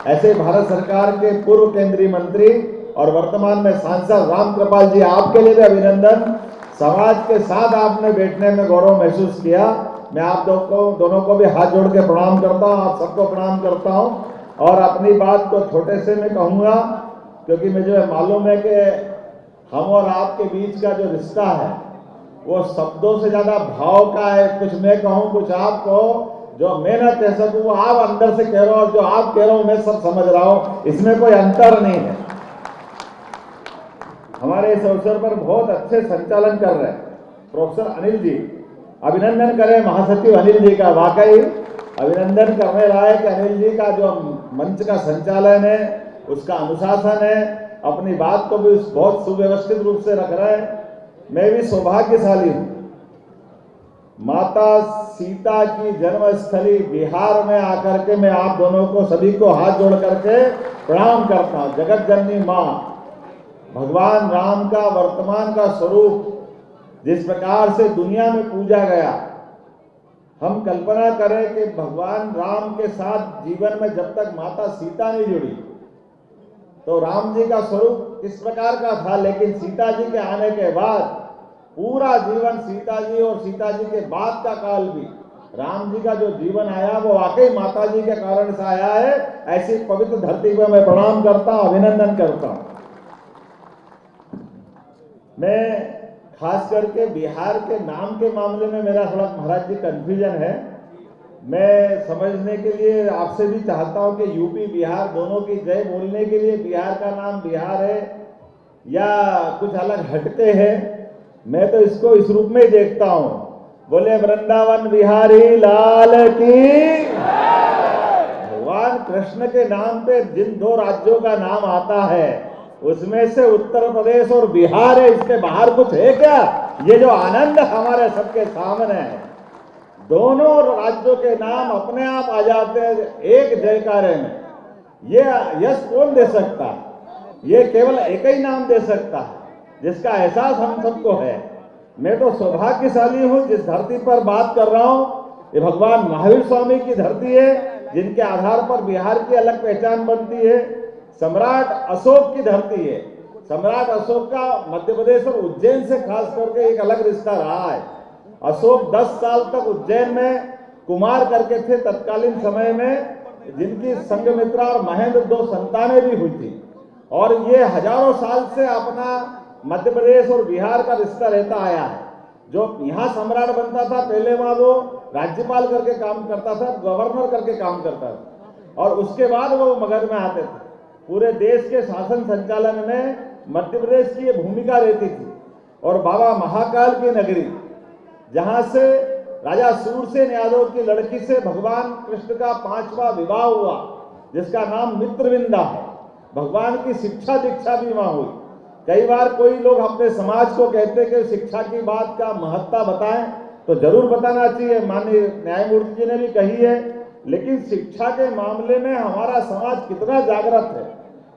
ऐसे भारत सरकार के पूर्व केंद्रीय मंत्री और वर्तमान में सांसद रामकृपाल जी, आपके लिए भी अभिनंदन। समाज के साथ आपने बैठने में गौरव महसूस किया। मैं आप दोनों को भी हाथ जोड़ के प्रणाम करता हूँ, आप सबको प्रणाम करता हूँ। और अपनी बात को छोटे से मैं कहूँगा, क्योंकि मुझे मालूम है कि हम और आपके बीच का जो रिश्ता है वो शब्दों से ज्यादा भाव का है। कुछ मैं कहूँ, कुछ आप कहो। जो मैं ना कह सकूँ वो आप अंदर से कह रहे हो, और जो आप कह रहे हो मैं सब समझ रहा हूँ, इसमें कोई अंतर नहीं है। हमारे इस अवसर पर बहुत अच्छे संचालन कर रहे हैं प्रोफेसर अनिल जी, अभिनंदन करें महासचिव अनिल जी का। वाकई अभिनंदन करने लायक अनिल जी का जो मंच का संचालन है, उसका अनुशासन है, अपनी बात को भी बहुत सुव्यवस्थित रूप से रख रहे हैं। मैं भी सौभाग्यशाली हूं, माता सीता की जन्मस्थली बिहार में आकर के मैं आप दोनों को सभी को हाथ जोड़ करके प्रणाम करता हूं। जगत जननी मां, भगवान राम का वर्तमान का स्वरूप जिस प्रकार से दुनिया में पूजा गया, हम कल्पना करें कि भगवान राम के साथ जीवन में जब तक माता सीता नहीं जुड़ी तो राम जी का स्वरूप किस प्रकार का था। लेकिन सीता जी के आने के बाद पूरा जीवन सीता जी और सीता जी के बाद का काल भी राम जी का जो जीवन आया वो वाकई माता जी के कारण से आया है। ऐसी पवित्र धरती पर मैं प्रणाम करता हूं, अभिनंदन करता हूं। मैं खास करके बिहार के नाम के मामले में मेरा थोड़ा महाराज जी कंफ्यूजन है। मैं समझने के लिए आपसे भी चाहता हूं कि यूपी बिहार दोनों की जय बोलने के लिए बिहार का नाम बिहार है या कुछ अलग हटके है। मैं तो इसको इस रूप में देखता हूं, बोले वृंदावन बिहारी लाल की। भगवान कृष्ण के नाम पे जिन दो राज्यों का नाम आता है उसमें से उत्तर प्रदेश और बिहार है, इसके बाहर कुछ है क्या? ये जो आनंद हमारे सबके सामने है, दोनों राज्यों के नाम अपने आप आ जाते हैं एक जयकारे में। ये यश कौन दे सकता है? ये केवल एक ही नाम दे सकता है जिसका एहसास हम सबको है। मैं तो सौभाग्यशाली हूं जिस धरती पर बात कर रहा हूं, ये भगवान महावीर स्वामी की धरती है, जिनके आधार पर बिहार की अलग पहचान बनती है। सम्राट अशोक की धरती है। सम्राट अशोक का मध्य प्रदेश और उज्जैन से खास करके एक अलग रिश्ता रहा है। अशोक 10 साल तक उज्जैन में कुमार करके थे तत्कालीन समय में, जिनकी संघमित्रा और महेंद्र 2 संतानें भी हुई थी। और ये हजारों साल से अपना मध्य प्रदेश और बिहार का रिश्ता रहता आया है। जो यहाँ सम्राट बनता था पहले वहां वो राज्यपाल करके काम करता था, गवर्नर करके काम करता था, और उसके बाद वो मगध में आते थे। पूरे देश के शासन संचालन में मध्य प्रदेश की ये भूमिका रहती थी। और बाबा महाकाल की नगरी, जहां से राजा सूरसेन यादव की लड़की से भगवान कृष्ण का 5वां विवाह हुआ, जिसका नाम मित्रविंदा है। भगवान की शिक्षा दीक्षा भी वहां हुई। कई बार कोई लोग अपने समाज को कहते कि शिक्षा की बात का महत्ता बताएं, तो जरूर बताना चाहिए, माननीय न्यायमूर्ति जी ने भी कही है। लेकिन शिक्षा के मामले में हमारा समाज कितना जागृत है,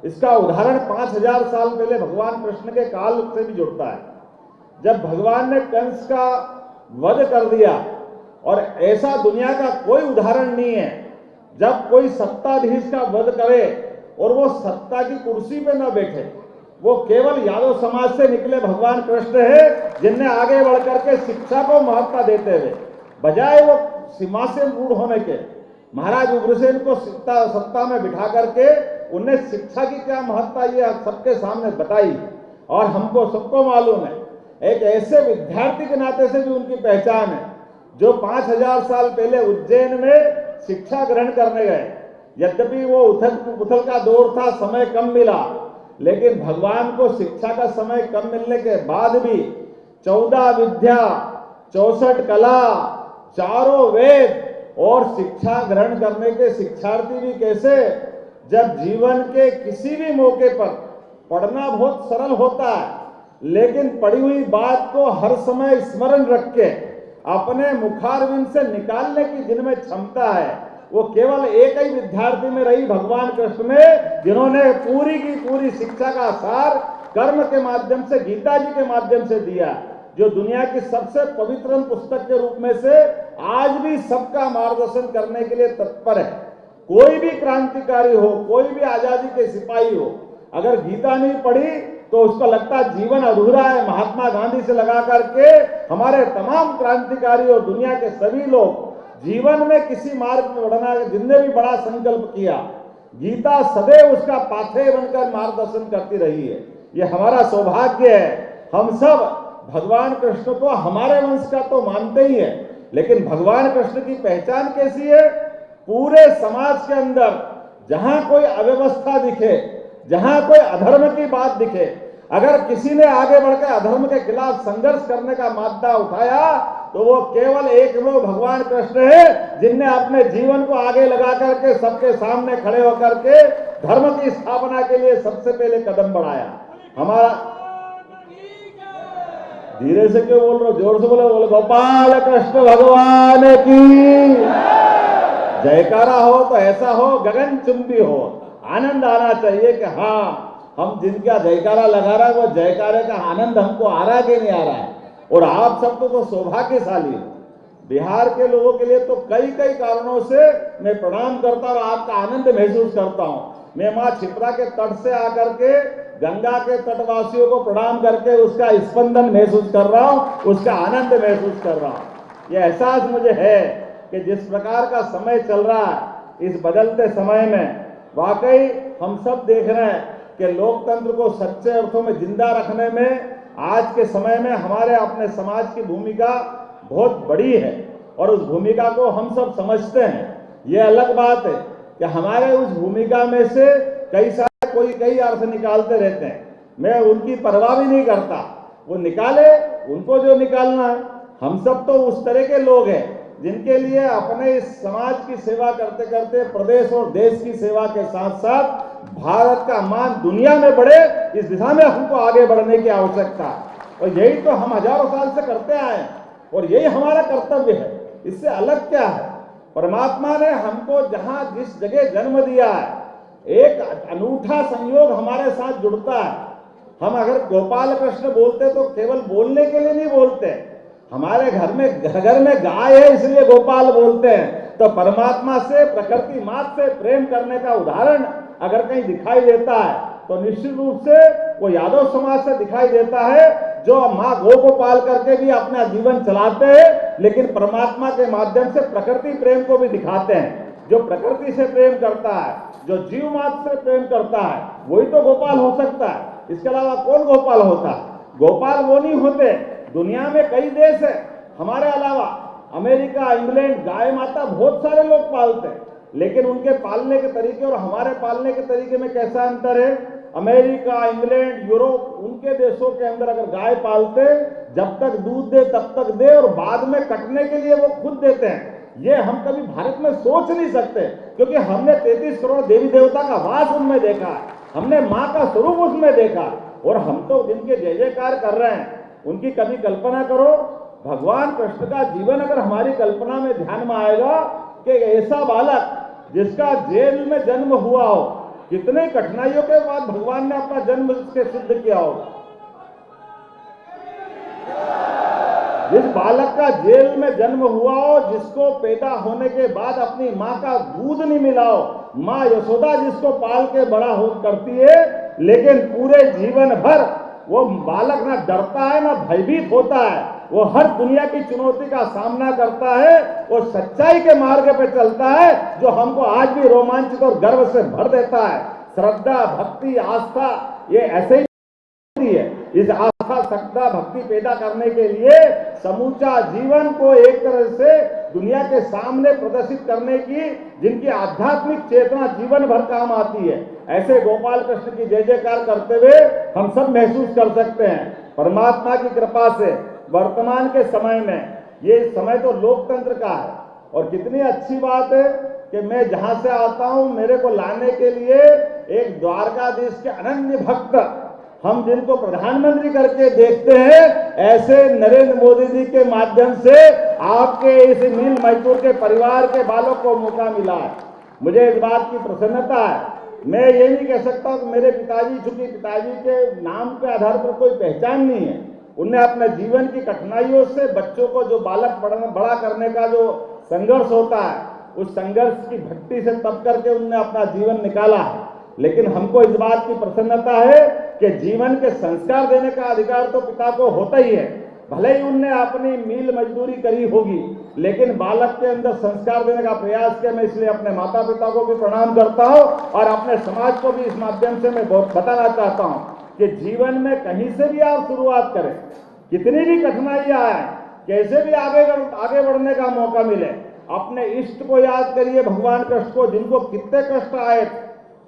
इसका उदाहरण 5000 साल पहले भगवान कृष्ण के काल से भी जुड़ता है। जब भगवान ने कंस का वध कर दिया, और ऐसा दुनिया का कोई उदाहरण नहीं है जब कोई सत्ताधीश का वध करे और वो सत्ता की कुर्सी पे न बैठे, वो केवल यादव समाज से निकले भगवान कृष्ण है, जिनने आगे बढ़कर के शिक्षा को महत्ता देते हुए बजाय वो सिंहासन रूढ़ होने के महाराज उग्रसेन को सत्ता में बिठा करके उन्हें शिक्षा की क्या महत्ता ये सबके सामने बताई। और हमको सबको मालूम है, एक ऐसे विद्यार्थी के नाते से भी उनकी पहचान है जो 5000 साल पहले उज्जैन में शिक्षा ग्रहण करने गए। यद्यपि वो उथल का दौर था, समय कम मिला, लेकिन भगवान को शिक्षा का समय कम मिलने के बाद भी 14 विद्या, 64 कला, चारों वेद और शिक्षा ग्रहण करने के शिक्षार्थी भी कैसे, जब जीवन के किसी भी मौके पर पढ़ना बहुत सरल होता है, लेकिन पढ़ी हुई बात को हर समय स्मरण रख के अपने मुखारविंद से निकालने की जिनमें क्षमता है, वो केवल एक ही विद्यार्थी में रही, भगवान कृष्ण में, जिन्होंने पूरी की पूरी शिक्षा का सार कर्म के माध्यम से, गीता जी के माध्यम से दिया, जो दुनिया की सबसे पवित्र पुस्तक के रूप में से आज भी सबका मार्गदर्शन करने के लिए तत्पर है। कोई भी क्रांतिकारी हो, कोई भी आजादी के सिपाही हो, अगर गीता नहीं पढ़ी तो उसको लगता है जीवन अधूरा है। महात्मा गांधी से लगा करके हमारे तमाम क्रांतिकारी और दुनिया के सभी लोग जीवन में किसी मार्ग में बढ़ना, जिनने भी बड़ा संकल्प किया, गीता सदैव उसका पाथेय बनकर मार्गदर्शन करती रही है। ये हमारा सौभाग्य है। हम सब भगवान कृष्ण को हमारे वंश का तो मानते ही है, लेकिन भगवान कृष्ण की पहचान कैसी है? पूरे समाज के अंदर जहां कोई अव्यवस्था दिखे, जहां कोई अधर्म की बात दिखे, अगर किसी ने आगे बढ़कर अधर्म के खिलाफ संघर्ष करने का मादा उठाया तो वो केवल एक वो भगवान कृष्ण है, जिनने अपने जीवन को आगे लगा करके सबके सामने खड़े होकर के धर्म की स्थापना के लिए सबसे पहले कदम बढ़ाया। हमारा धीरे से क्यों बोल रहे हो? जोर से बोलो गोपाल कृष्ण भगवान की जयकारा हो तो ऐसा हो गगन चुंबी हो, आनंद आना चाहिए कि हाँ, हम जिनका जयकारा लगा रहा है वो जयकारे का आनंद हमको आ रहा है कि नहीं आ रहा है। और आप सब तो सौभाग्यशाली है। बिहार के लोगों के लिए तो कई कई कारणों से मैं प्रणाम करता हूँ, आपका आनंद महसूस करता हूँ। मैं माँ क्षिप्रा के तट से आकर के गंगा के तटवासियों को प्रणाम करके उसका स्पंदन महसूस कर रहा हूँ, उसका आनंद महसूस कर रहा हूँ। ये एहसास मुझे है कि जिस प्रकार का समय चल रहा है, इस बदलते समय में वाकई हम सब देख रहे हैं कि लोकतंत्र को सच्चे अर्थों में जिंदा रखने में आज के समय में हमारे अपने समाज की भूमिका बहुत बड़ी है और उस भूमिका को हम सब समझते हैं। ये अलग बात है कि हमारे उस भूमिका में से कई सारे कोई कई अर्थ निकालते रहते हैं। मैं उनकी परवाह भी नहीं करता, वो निकाले, उनको जो निकालना है। हम सब तो उस तरह के लोग हैं जिनके लिए अपने इस समाज की सेवा करते करते प्रदेश और देश की सेवा के साथ साथ भारत का मान दुनिया में बढ़े, इस दिशा में हमको आगे बढ़ने की आवश्यकता है। और यही तो हम हजारों साल से करते आए हैं और यही हमारा कर्तव्य है। इससे अलग क्या है? परमात्मा ने हमको जहां जिस जगह जन्म दिया है, एक अनूठा संयोग हमारे साथ जुड़ता है। हम अगर गोपाल कृष्ण बोलते तो केवल बोलने के लिए नहीं बोलते। हमारे घर में गाय है इसलिए गोपाल बोलते हैं। तो परमात्मा से, प्रकृति मात से प्रेम करने का उदाहरण अगर कहीं दिखाई देता है तो निश्चित रूप से वो यादव समाज से दिखाई देता है, जो माँ गौ को पाल करके भी अपना जीवन चलाते हैं, लेकिन परमात्मा के माध्यम से प्रकृति प्रेम को भी दिखाते हैं। जो प्रकृति से प्रेम करता है, जो जीव मात्र से प्रेम करता है, वही तो गोपाल हो सकता है। इसके अलावा कौन गोपाल होता है? गोपाल वो नहीं होते। दुनिया में कई देश है हमारे अलावा, अमेरिका, इंग्लैंड, गाय माता बहुत सारे लोग पालते हैं, लेकिन उनके पालने के तरीके और हमारे पालने के तरीके में कैसा अंतर है? अमेरिका, इंग्लैंड, यूरोप, उनके देशों के अंदर अगर गाय पालते, जब तक दूध दे तब तक दे और बाद में कटने के लिए वो खुद देते हैं। ये हम कभी भारत में सोच नहीं सकते, क्योंकि हमने 33 करोड़ देवी देवता का वास उनमें देखा है, हमने माँ का स्वरूप उसमें देखा। और हम तो जिनके जय जयकार कर रहे हैं, उनकी कभी कल्पना करो, भगवान कृष्ण का जीवन अगर हमारी कल्पना में ध्यान में आएगा कि ऐसा बालक जिसका जेल में जन्म हुआ हो, कितने कठिनाइयों के बाद भगवान ने अपना जन्म से सिद्ध किया हो। जिस बालक का जेल में जन्म हुआ हो, जिसको पैदा होने के बाद अपनी माँ का दूध नहीं मिला हो, माँ यशोदा जिसको पाल के बड़ा हो करती है, लेकिन पूरे जीवन भर वो बालक ना डरता है ना भयभीत होता है, वो हर दुनिया की चुनौती का सामना करता है, वो सच्चाई के मार्ग पे चलता है, जो हमको आज भी रोमांचित और गर्व से भर देता है। श्रद्धा, भक्ति, आस्था, ये ऐसे ही है। इस आस्था, श्रद्धा, भक्ति पैदा करने के लिए समूचा जीवन को एक तरह से दुनिया के सामने प्रदर्शित करने की, जिनकी आध्यात्मिक चेतना जीवन भर काम आती है, ऐसे गोपाल कृष्ण की जय जयकार करते हुए हम सब महसूस कर सकते हैं। परमात्मा की कृपा से वर्तमान के समय में, ये समय तो लोकतंत्र का है, और कितनी अच्छी बात है कि मैं जहां से आता हूं, मेरे को लाने के लिए एक द्वारकाधीश के अनन्य भक्त, हम जिनको प्रधानमंत्री करके देखते हैं, ऐसे नरेंद्र मोदी जी के माध्यम से आपके इस नील मजदूर के परिवार के बालों को मौका मिला है। मुझे इस बात की प्रसन्नता है। मैं ये नहीं कह सकता कि मेरे पिताजी, चूंकि पिताजी के नाम के आधार पर कोई पहचान नहीं है, उनने अपने जीवन की कठिनाइयों से बच्चों को जो बालक बड़ा करने का जो संघर्ष होता है, उस संघर्ष की भट्टी से तप करके उनने अपना जीवन निकाला है। लेकिन हमको इस बात की प्रसन्नता है कि जीवन के संस्कार देने का अधिकार तो पिता को होता ही है। भले ही उनने अपनी मील मजदूरी करी होगी, लेकिन बालक के अंदर संस्कार देने का प्रयास किया। मैं इसलिए अपने माता पिता को भी प्रणाम करता हूं और अपने समाज को भी इस माध्यम से मैं बहुत बताना चाहता हूं कि जीवन में कहीं से भी आप शुरुआत करें, कितनी भी कठिनाइयां आए, कैसे भी आगे बढ़ने का मौका मिले, अपने इष्ट को याद करिए, भगवान कृष्ण को, जिनको कितने कष्ट आए,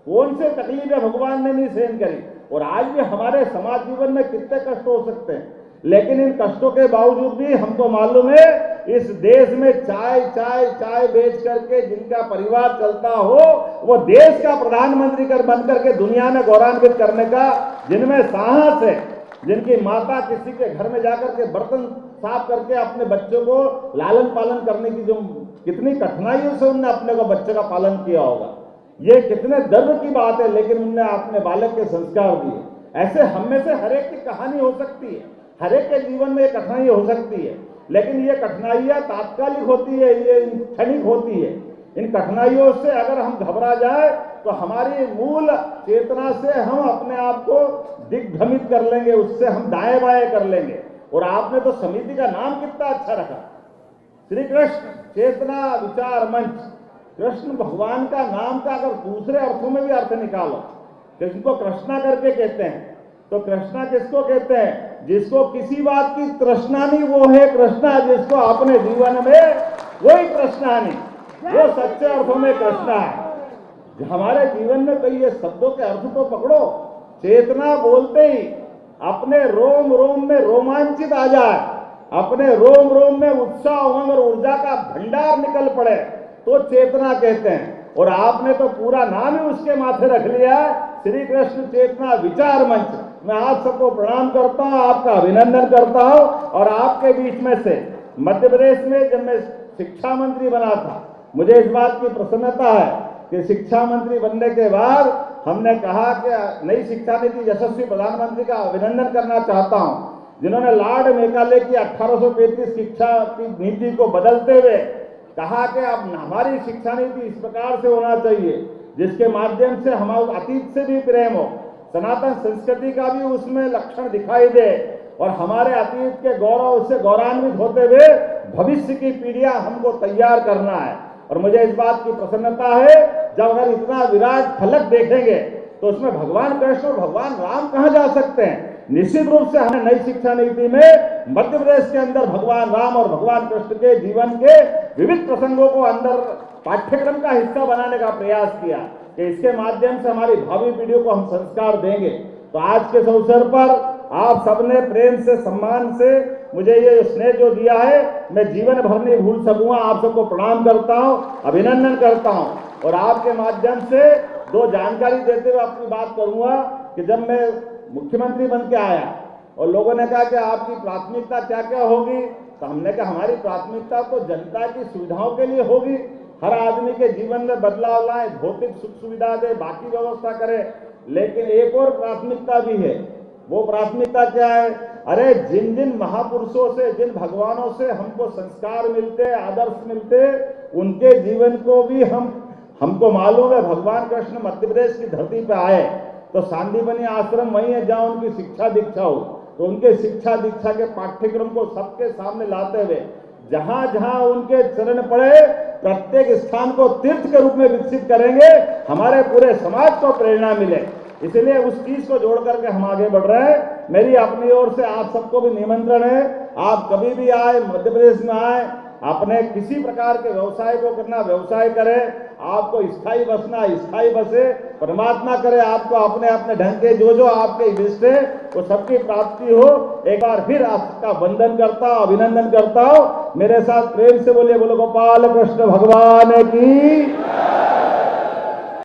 कौन से तकलीफें भगवान ने नहीं सहन करी। और आज भी हमारे समाज जीवन में कितने कष्ट हो सकते हैं, लेकिन इन कष्टों के बावजूद भी हमको मालूम है इस देश में चाय बेच करके जिनका परिवार चलता हो, वो देश का प्रधानमंत्री बन करके दुनिया में गौरवान्वित करने का जिनमें साहस है, जिनकी माता किसी के घर में जाकर के बर्तन साफ करके अपने बच्चों को लालन पालन करने की जो कितनी कठिनाइयों से उनने अपने को बच्चे का पालन किया होगा, ये कितने गर्व की बात है। लेकिन उनने अपने बालक के संस्कार दिए। ऐसे हम में से हर एक की कहानी हो सकती है, हर एक के जीवन में एक कठिनाई हो सकती है, लेकिन ये कठिनाइयां तात्कालिक होती है, ये क्षणिक होती है। इन कठिनाइयों से अगर हम घबरा जाए तो हमारी मूल चेतना से हम अपने आप को दिग्भ्रमित कर लेंगे, उससे हम दाएं बाएं कर लेंगे। और आपने तो समिति का नाम कितना अच्छा रखा, श्री कृष्ण चेतना विचार मंच। कृष्ण भगवान का नाम का अगर दूसरे अर्थों में भी अर्थ निकालो, कृष्ण को कृष्णा करके कहते हैं, तो कृष्णा किसको कहते हैं? जिसको किसी बात की तृष्णा नहीं, वो है कृष्णा। जिसको अपने जीवन में कोई तृष्णा नहीं, वो सच्चे अर्थों में कृष्णा है। हमारे जीवन में कई ये शब्दों के अर्थ तो पकड़ो। चेतना बोलते ही अपने रोम रोम में रोमांचित आ जाए, अपने रोम रोम में उत्साह, उमंग और ऊर्जा का भंडार निकल पड़े, तो चेतना कहते हैं। और आपने तो पूरा नाम ही उसके माथे रख लिया, श्री कृष्ण चेतना विचार मंच। मैं आप सबको प्रणाम करता हूं, आपका अभिनंदन करता हूं। और आपके बीच में से मध्य प्रदेश में जब मैं शिक्षा मंत्री बना था, मुझे इस बात की प्रसन्नता है कि शिक्षा मंत्री बनने के बाद हमने कहा कि नई शिक्षा नीति यशस्वी प्रधानमंत्री का अभिनंदन करना चाहता हूं, जिन्होंने लॉर्ड मेकाले की 1835 शिक्षा की नीति को बदलते हुए कहा कि अब हमारी शिक्षा नीति इस प्रकार से होना चाहिए जिसके माध्यम से हमारे अतीत से भी प्रेम हो, सनातन संस्कृति का भी उसमें लक्षण दिखाई दे, और हमारे अतीत के गौरव से गौरवान्वित होते हुए भविष्य की पीढ़ियां हमको तैयार करना है। और मुझे इस बात की प्रसन्नता है, जब अगर इतना विराट फलक देखेंगे तो उसमें भगवान कृष्ण और भगवान राम कहां जा सकते हैं। निश्चित रूप से हमें नई शिक्षा नीति में मध्य प्रदेश के अंदर भगवान राम और भगवान कृष्ण के जीवन के विविध प्रसंगों को अंदर पाठ्यक्रम का हिस्सा बनाने का प्रयास किया कि इसके माध्यम से हमारी भावी पीढ़ियों को हम संस्कार देंगे। तो आज के इस अवसर पर आप सबने प्रेम से, सम्मान से मुझे ये स्नेह जो दिया है, मैं जीवन भर नहीं भूल सकूंगा। आप सबको प्रणाम करता हूं, अभिनंदन करता हूं। और आपके माध्यम से दो जानकारी देते हुए अपनी बात करूंगा कि जब मैं मुख्यमंत्री बन के आया और लोगों ने कहा कि आपकी प्राथमिकता क्या क्या होगी, तो हमने कहा हमारी प्राथमिकता तो जनता की सुविधाओं के लिए होगी। हर आदमी के जीवन में बदलाव लाए, भौतिक सुख सुविधा दे, बाकी व्यवस्था करे। लेकिन एक और प्राथमिकता भी है। वो प्राथमिकता क्या है? अरे जिन जिन महापुरुषों से, जिन भगवानों से हमको संस्कार मिलते, आदर्श मिलते, उनके जीवन को भी हमको मालूम है। भगवान कृष्ण मध्य प्रदेश की धरती पे आए तो सांदीपनी आश्रम वही है जहां उनकी शिक्षा दीक्षा हो, तो उनके शिक्षा दीक्षा के पाठ्यक्रम को सबके सामने लाते हुए जहां जहां उनके चरण पड़े, प्रत्येक स्थान को तीर्थ के रूप में विकसित करेंगे, हमारे पूरे समाज को प्रेरणा मिले। इसलिए उस चीज को जोड़ करके हम आगे बढ़ रहे हैं। मेरी अपनी ओर से आप सबको भी निमंत्रण है, आप कभी भी आए, मध्य प्रदेश में आए, अपने किसी प्रकार के व्यवसाय को करना, व्यवसाय करें। आपको स्थायी बसना, स्थायी बसे। परमात्मा करे आपको अपने अपने ढंग के जो आपके इष्ट है वो सबकी प्राप्ति हो। एक बार फिर आपका वंदन करता हूं, अभिनंदन करता हूं। मेरे साथ प्रेम से बोलिए, बोलो गोपाल कृष्ण भगवान की।